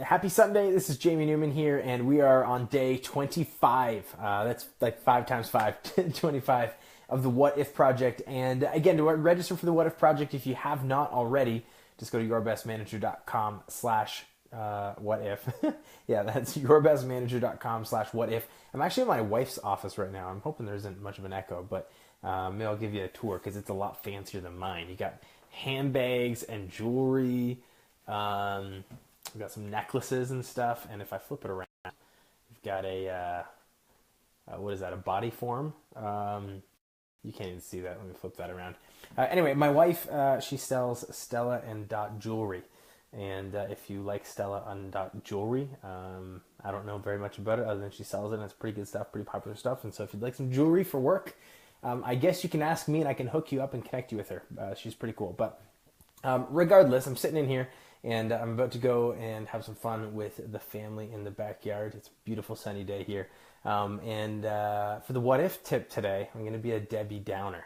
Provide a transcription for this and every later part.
Happy Sunday. This is Jamie Newman here, and we are on day 25. That's like 5 times 5, 25 of the What If Project. And again, to register for the What If Project, if you have not already, just go to yourbestmanager.com/what if. Yeah, that's yourbestmanager.com/what if. I'm actually in my wife's office right now. I'm hoping there isn't much of an echo, but maybe I'll give you a tour because it's a lot fancier than mine. You got handbags and jewelry. We've got some necklaces and stuff, and if I flip it around, we've got a what is that? A body form. You can't even see that. Let me flip that around. Anyway, my wife she sells Stella and Dot jewelry, and if you like Stella and Dot jewelry, I don't know very much about it other than she sells it, and it's pretty good stuff, pretty popular stuff. And so, if you'd like some jewelry for work, I guess you can ask me, and I can hook you up and connect you with her. She's pretty cool. But regardless, I'm sitting in here. And I'm about to go and have some fun with the family in the backyard. It's a beautiful sunny day here. And for the what if tip today, I'm going to be a Debbie Downer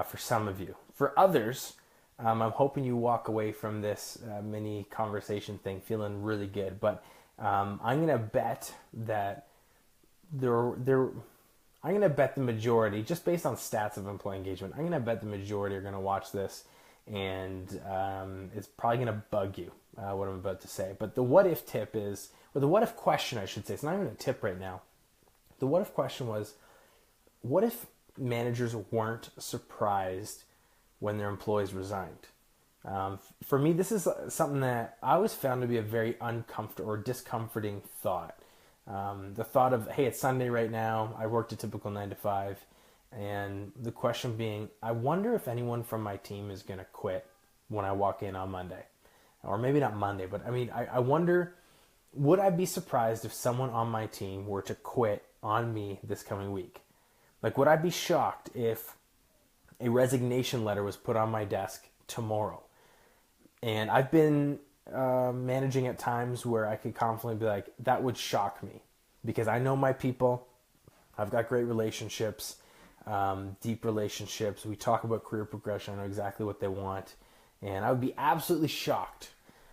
for some of you. For others, I'm hoping you walk away from this mini conversation thing feeling really good. But I'm going to bet that I'm going to bet the majority, just based on stats of employee engagement, I'm going to bet the majority are going to watch this. And it's probably going to bug you, what I'm about to say. But the what if tip is, or the what if question, I should say, it's not even a tip right now. The what if question was, what if managers weren't surprised when their employees resigned? For me, this is something that I always found to be a very uncomfortable or discomforting thought. The thought of, hey, it's Sunday right now, I worked a typical 9 to 5. And the question being, I wonder if anyone from my team is going to quit when I walk in on Monday. Or maybe not Monday, but I mean, I wonder, would I be surprised if someone on my team were to quit on me this coming week? Like, would I be shocked if a resignation letter was put on my desk tomorrow? And I've been managing at times where I could confidently be like, that would shock me. Because I know my people, I've got great relationships. Deep relationships. We talk about career progression. I know exactly what they want. And I would be absolutely shocked.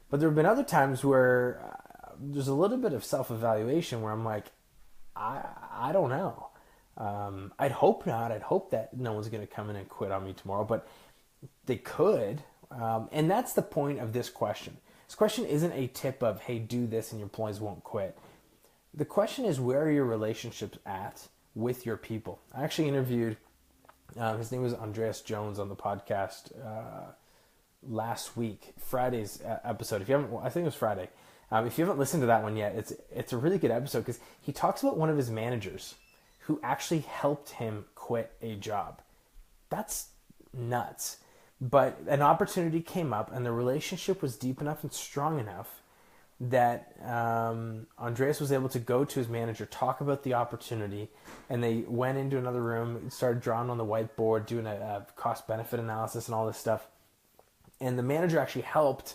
But there have been other times where there's a little bit of self-evaluation where I'm like, I don't know. I'd hope not. I'd hope that no one's going to come in and quit on me tomorrow. But they could. And that's the point of this question. This question isn't a tip of, hey, do this and your employees won't quit. The question is, where are your relationships at with your people? I actually interviewed, his name was Andreas Jones on the podcast last week, Friday's episode. If you haven't, I think it was Friday. If you haven't listened to that one yet, it's a really good episode because he talks about one of his managers who actually helped him quit a job. That's nuts. But an opportunity came up and the relationship was deep enough and strong enough that Andreas was able to go to his manager, talk about the opportunity, and they went into another room, started drawing on the whiteboard, doing a cost-benefit analysis and all this stuff. And the manager actually helped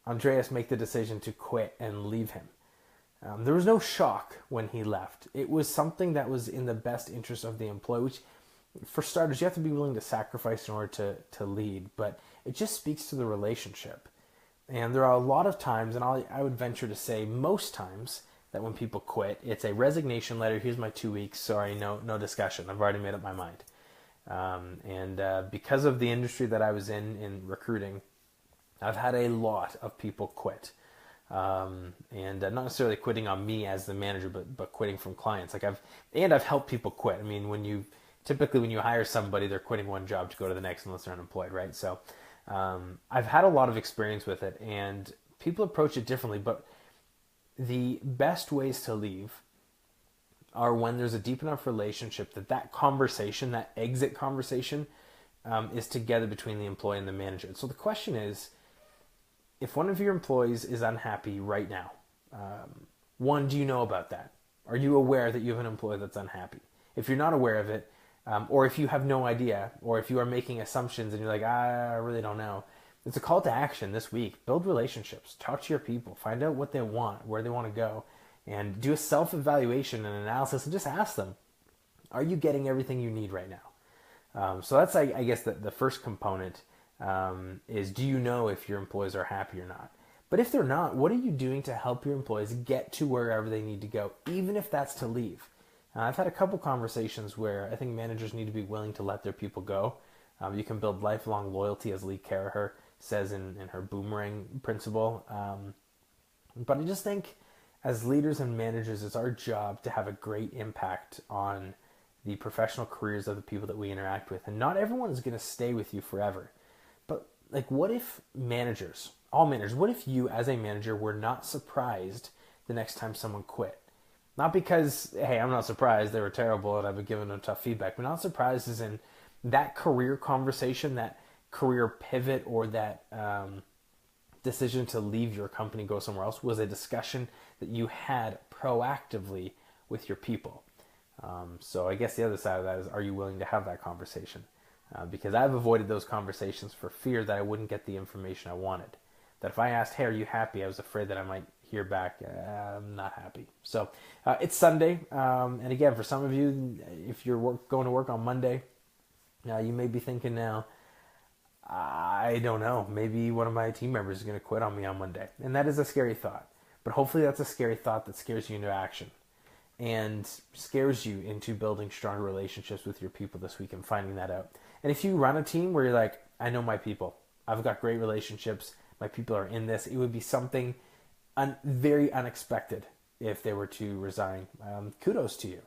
Andreas make the decision to quit and leave him. There was no shock when he left. It was something that was in the best interest of the employee, which, for starters, you have to be willing to sacrifice in order to lead, but it just speaks to the relationship. And there are a lot of times, and I would venture to say most times, that when people quit, it's a resignation letter. Here's my 2 weeks. Sorry, no discussion. I've already made up my mind. Because of the industry that I was in recruiting, I've had a lot of people quit. And not necessarily quitting on me as the manager, but quitting from clients. I've helped people quit. I mean, when you hire somebody, they're quitting one job to go to the next unless they're unemployed, right? So I've had a lot of experience with it, and people approach it differently, but the best ways to leave are when there's a deep enough relationship that conversation, that exit conversation, is together between the employee and the manager. So the question is, if one of your employees is unhappy right now, one, do you know about that? Are you aware that you have an employee that's unhappy? If you're not aware of it, or if you have no idea, or if you are making assumptions and you're like, I really don't know, it's a call to action this week. Build relationships. Talk to your people. Find out what they want, where they want to go, and do a self-evaluation and analysis and just ask them, are you getting everything you need right now? So that's, I guess, the first component is, do you know if your employees are happy or not? But if they're not, what are you doing to help your employees get to wherever they need to go, even if that's to leave? I've had a couple conversations where I think managers need to be willing to let their people go. You can build lifelong loyalty, as Lee Caraher says in her boomerang principle. But I just think as leaders and managers, it's our job to have a great impact on the professional careers of the people that we interact with. And not everyone is going to stay with you forever. But like, what if managers, all managers, what if you as a manager were not surprised the next time someone quit? Not because, hey, I'm not surprised, they were terrible and I've been giving them tough feedback, but not surprised as in that career conversation, that career pivot, or that decision to leave your company, go somewhere else, was a discussion that you had proactively with your people. So I guess the other side of that is, are you willing to have that conversation? Because I've avoided those conversations for fear that I wouldn't get the information I wanted. That if I asked, hey, are you happy? I was afraid that I might hear back, I'm not happy. So it's Sunday. And again, for some of you, if you're going to work on Monday, you may be thinking now, I don't know, maybe one of my team members is going to quit on me on Monday. And that is a scary thought. But hopefully that's a scary thought that scares you into action and scares you into building stronger relationships with your people this week and finding that out. And if you run a team where you're like, I know my people, I've got great relationships, my people are in this, it would be something very unexpected if they were to resign. Kudos to you.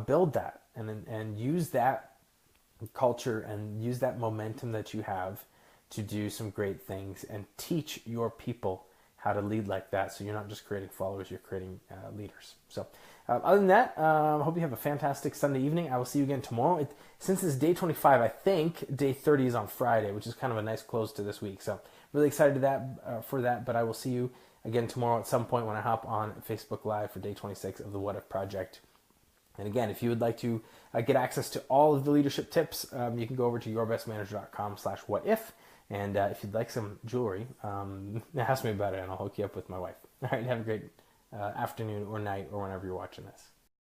Build that and use that culture and use that momentum that you have to do some great things and teach your people how to lead like that. So you're not just creating followers, you're creating leaders. So other than that, I hope you have a fantastic Sunday evening. I will see you again tomorrow. Since it's day 25, I think day 30 is on Friday, which is kind of a nice close to this week. So really excited for that, but I will see you again tomorrow at some point when I hop on Facebook Live for day 26 of the What If Project. And again, if you would like to get access to all of the leadership tips, you can go over to yourbestmanager.com/whatif. And if you'd like some jewelry, ask me about it and I'll hook you up with my wife. All right, have a great afternoon or night or whenever you're watching this.